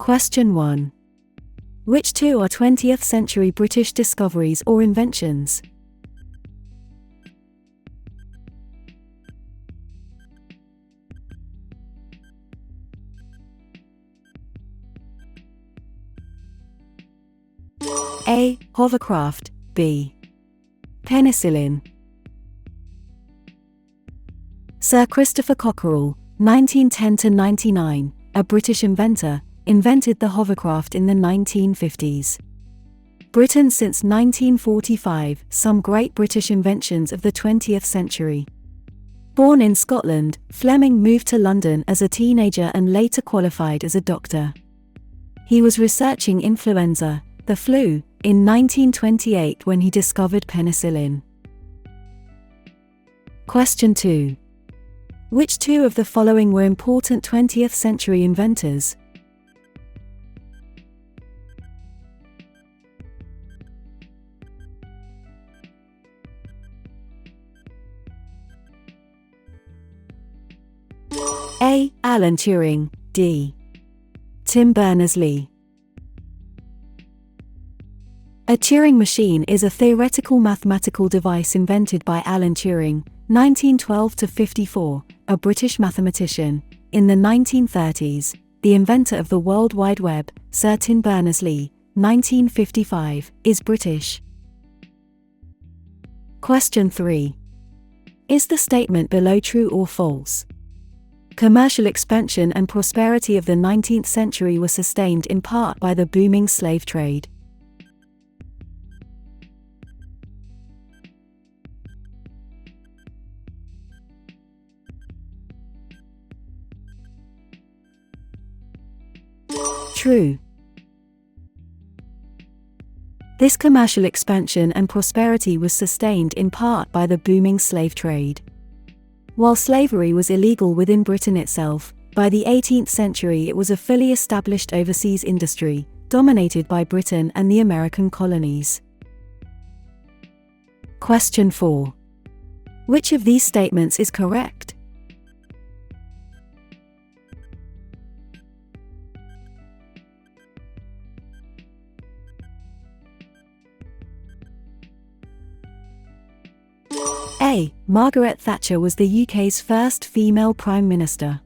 Question 1. Which two are 20th century British discoveries or inventions? A. Hovercraft. B. Penicillin. Sir Christopher Cockerell, 1910–99, a British inventor, invented the hovercraft in the 1950s. Britain since 1945, some great British inventions of the 20th century. Born in Scotland, Fleming moved to London as a teenager and later qualified as a doctor. He was researching influenza, the flu, in 1928 when he discovered penicillin. Question 2. Which two of the following were important 20th century inventors? A. Alan Turing. D. Tim Berners-Lee. A Turing machine is a theoretical mathematical device invented by Alan Turing, 1912–54, a British mathematician. In the 1930s, the inventor of the World Wide Web, Sir Tim Berners-Lee, 1955, is British. Question 3. Is the statement below true or false? Commercial expansion and prosperity of the 19th century were sustained in part by the booming slave trade. True. This commercial expansion and prosperity was sustained in part by the booming slave trade. While slavery was illegal within Britain itself, by the 18th century it was a fully established overseas industry, dominated by Britain and the American colonies. Question 4. Which of these statements is correct? A. Margaret Thatcher was the UK's first female Prime Minister.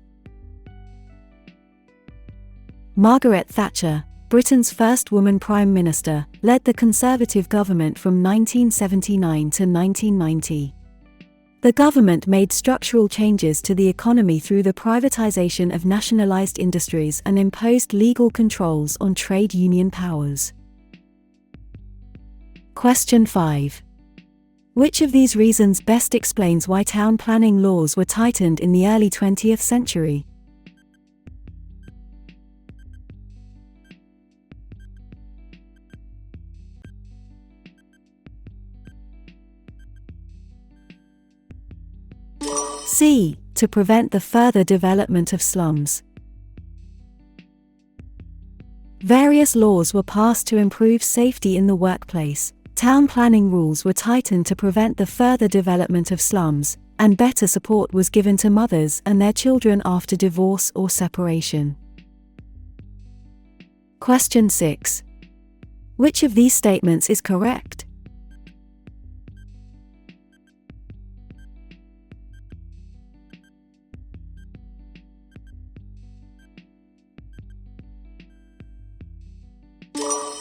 Margaret Thatcher, Britain's first woman Prime Minister, led the Conservative government from 1979 to 1990. The government made structural changes to the economy through the privatisation of nationalised industries and imposed legal controls on trade union powers. Question 5. Which of these reasons best explains why town planning laws were tightened in the early 20th century? C. To prevent the further development of slums. Various laws were passed to improve safety in the workplace. Town planning rules were tightened to prevent the further development of slums, and better support was given to mothers and their children after divorce or separation. Question 6. Which of these statements is correct?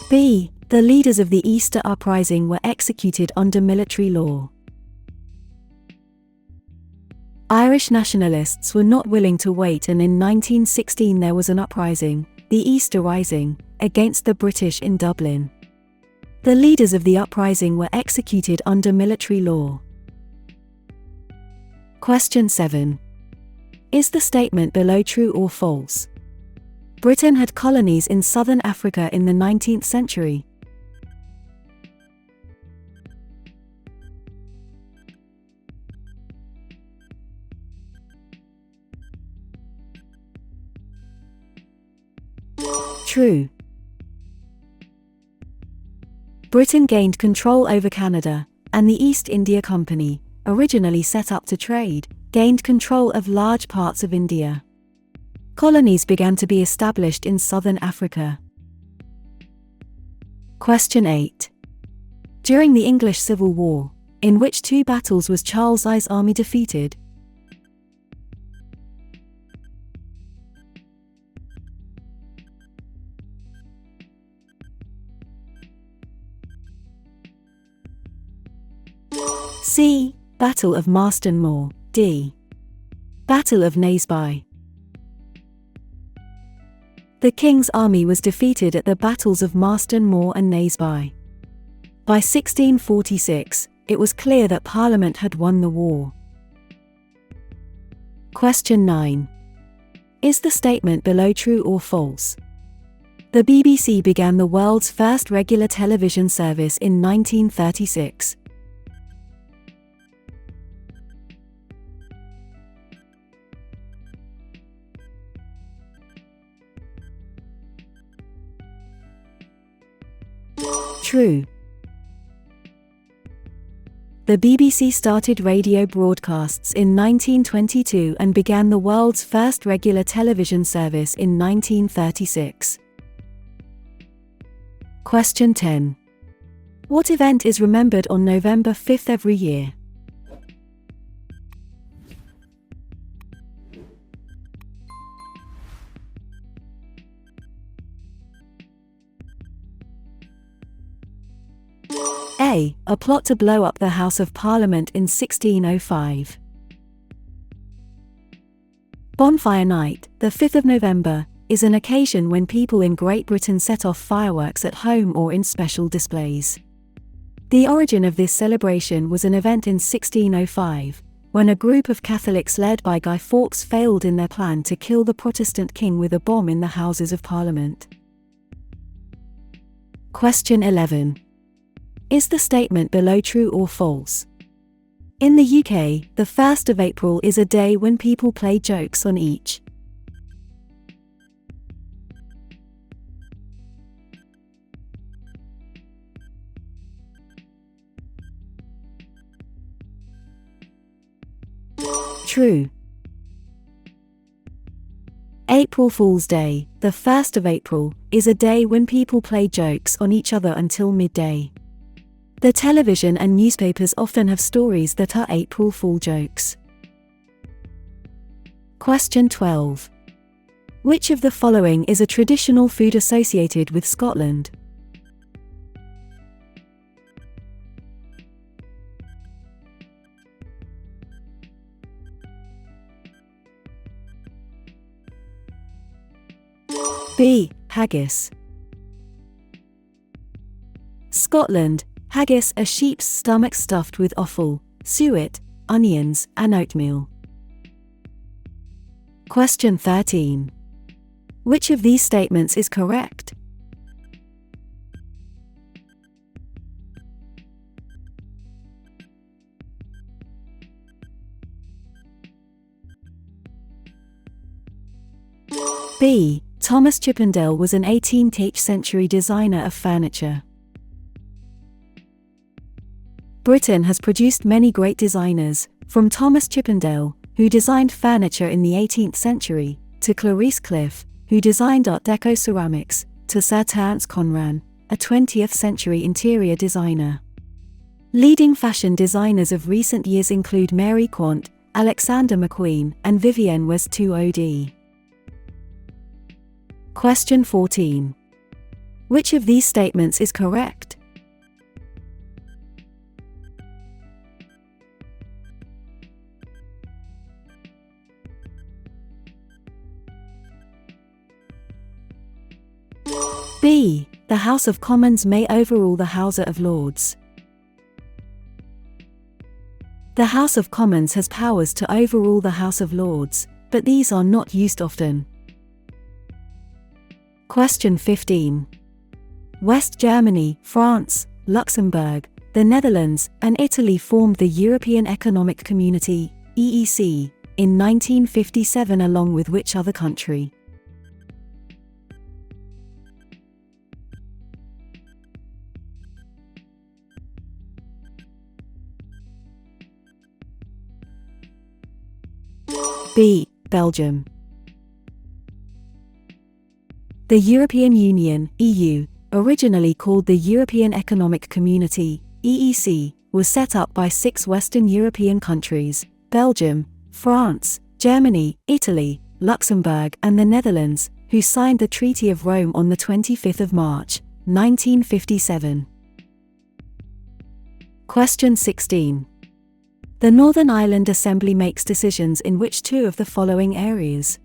B. The leaders of the Easter Uprising were executed under military law. Irish nationalists were not willing to wait, and in 1916 there was an uprising, the Easter Rising, against the British in Dublin. The leaders of the uprising were executed under military law. Question 7. Is the statement below true or false? Britain had colonies in southern Africa in the 19th century. True. Britain gained control over Canada, and the East India Company, originally set up to trade, gained control of large parts of India. Colonies began to be established in southern Africa. Question 8. During the English Civil War, in which two battles was Charles I's army defeated? C. Battle of Marston Moor. D. Battle of Naseby. The King's army was defeated at the battles of Marston Moor and Naseby. By 1646, it was clear that Parliament had won the war. Question 9. Is the statement below true or false? The BBC began the world's first regular television service in 1936. True. The BBC started radio broadcasts in 1922 and began the world's first regular television service in 1936. Question 10. What event is remembered on November 5th every year? A plot to blow up the House of Parliament in 1605. Bonfire Night, the 5th of November, is an occasion when people in Great Britain set off fireworks at home or in special displays. The origin of this celebration was an event in 1605, when a group of Catholics led by Guy Fawkes failed in their plan to kill the Protestant king with a bomb in the Houses of Parliament. Question 11. Is the statement below true or false? In the UK, the 1st of April is a day when people play jokes on each. True. April Fool's Day, the 1st of April, is a day when people play jokes on each other until midday. The television and newspapers often have stories that are April Fool jokes. Question 12. Which of the following is a traditional food associated with Scotland? B. Haggis. Scotland. Haggis, a sheep's stomach stuffed with offal, suet, onions, and oatmeal. Question 13. Which of these statements is correct? B. Thomas Chippendale was an 18th century designer of furniture. Britain has produced many great designers, from Thomas Chippendale, who designed furniture in the 18th century, to Clarice Cliff, who designed Art Deco ceramics, to Sir Terence Conran, a 20th century interior designer. Leading fashion designers of recent years include Mary Quant, Alexander McQueen, and Vivienne Westwood. Question 14. Which of these statements is correct? B. The House of Commons may overrule the House of Lords. The House of Commons has powers to overrule the House of Lords, but these are not used often. Question 15. West Germany, France, Luxembourg, the Netherlands, and Italy formed the European Economic Community, EEC, in 1957 along with which other country? B. Belgium. The European Union, EU, originally called the European Economic Community, EEC, was set up by 6 Western European countries: Belgium, France, Germany, Italy, Luxembourg, and the Netherlands, who signed the Treaty of Rome on the 25th of March, 1957. Question 16. The Northern Ireland Assembly makes decisions in which 2 of the following areas?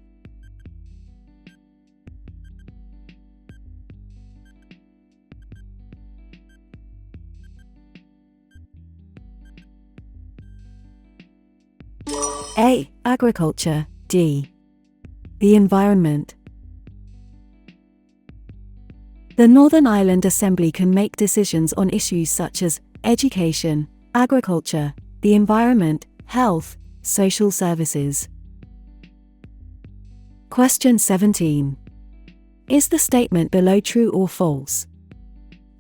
A. Agriculture. D. The environment. The Northern Ireland Assembly can make decisions on issues such as education, agriculture, the environment, health, social services. Question 17. Is the statement below true or false?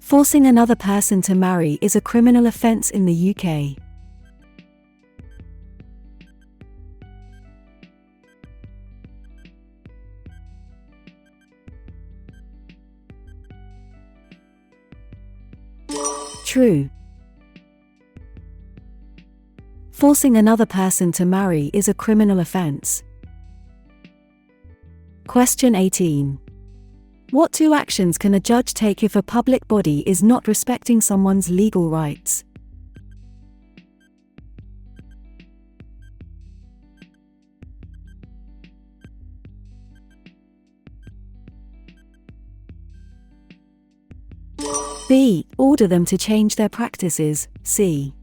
Forcing another person to marry is a criminal offence in the UK. True. Forcing another person to marry is a criminal offence. Question 18. What 2 actions can a judge take if a public body is not respecting someone's legal rights? B. Order them to change their practices. C.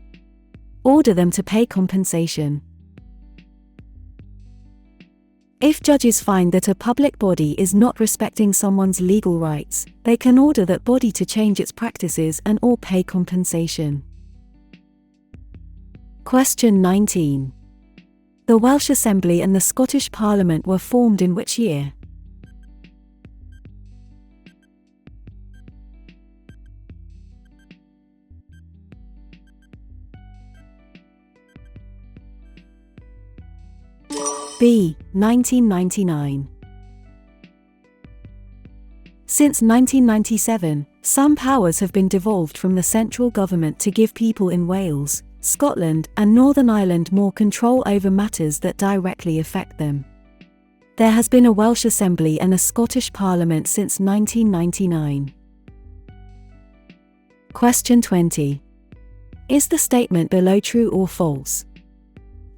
Order them to pay compensation. If judges find that a public body is not respecting someone's legal rights, they can order that body to change its practices and/or pay compensation. Question 19. The Welsh Assembly and the Scottish Parliament were formed in which year? B. 1999. Since 1997, some powers have been devolved from the central government to give people in Wales, Scotland, and Northern Ireland more control over matters that directly affect them. There has been a Welsh Assembly and a Scottish Parliament since 1999. Question 20. Is the statement below true or false?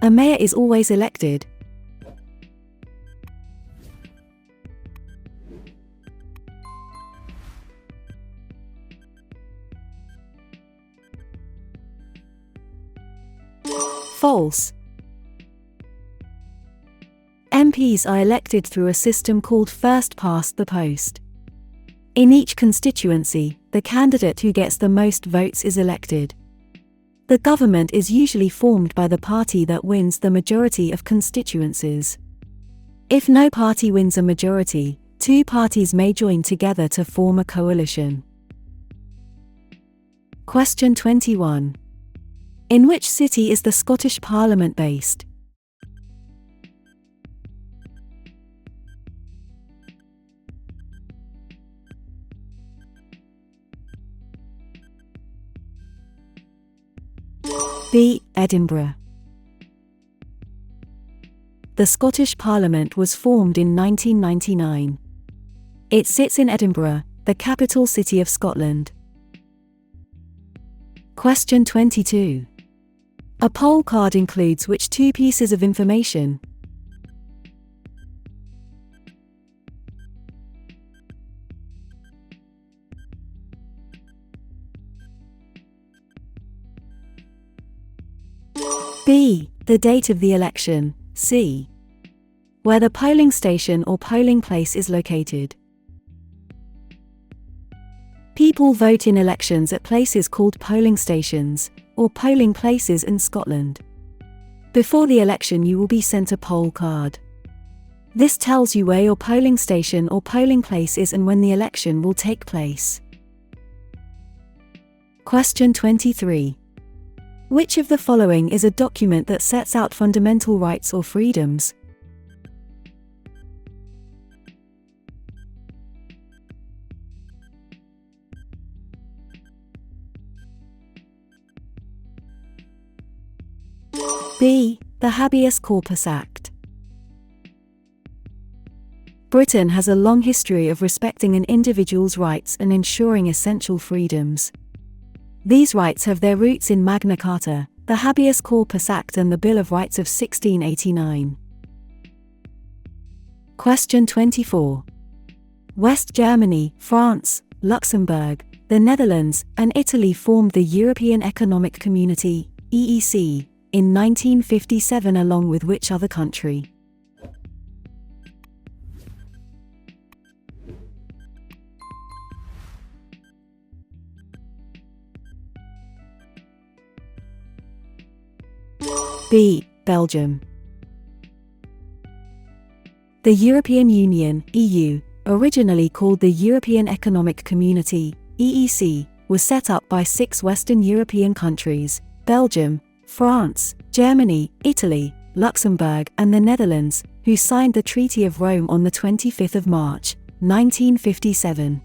A mayor is always elected. False. MPs are elected through a system called first past the post. In each constituency, the candidate who gets the most votes is elected. The government is usually formed by the party that wins the majority of constituencies. If no party wins a majority, 2 parties may join together to form a coalition. Question 21. In which city is the Scottish Parliament based? B. Edinburgh. The Scottish Parliament was formed in 1999. It sits in Edinburgh, the capital city of Scotland. Question 22. A poll card includes which 2 pieces of information? B. The date of the election. C. Where the polling station or polling place is located. People vote in elections at places called polling stations, or polling places in Scotland. Before the election you will be sent a poll card. This tells you where your polling station or polling place is and when the election will take place. Question 23. Which of the following is a document that sets out fundamental rights or freedoms? B. The Habeas Corpus Act. Britain has a long history of respecting an individual's rights and ensuring essential freedoms. These rights have their roots in Magna Carta, the Habeas Corpus Act and the Bill of Rights of 1689. Question 24. West Germany, France, Luxembourg, the Netherlands, and Italy formed the European Economic Community, EEC, in 1957 along with which other country? B. Belgium. The European Union, EU, originally called the European Economic Community, EEC, was set up by 6 Western European countries, Belgium, France, Germany, Italy, Luxembourg, and the Netherlands, who signed the Treaty of Rome on the 25th of March, 1957.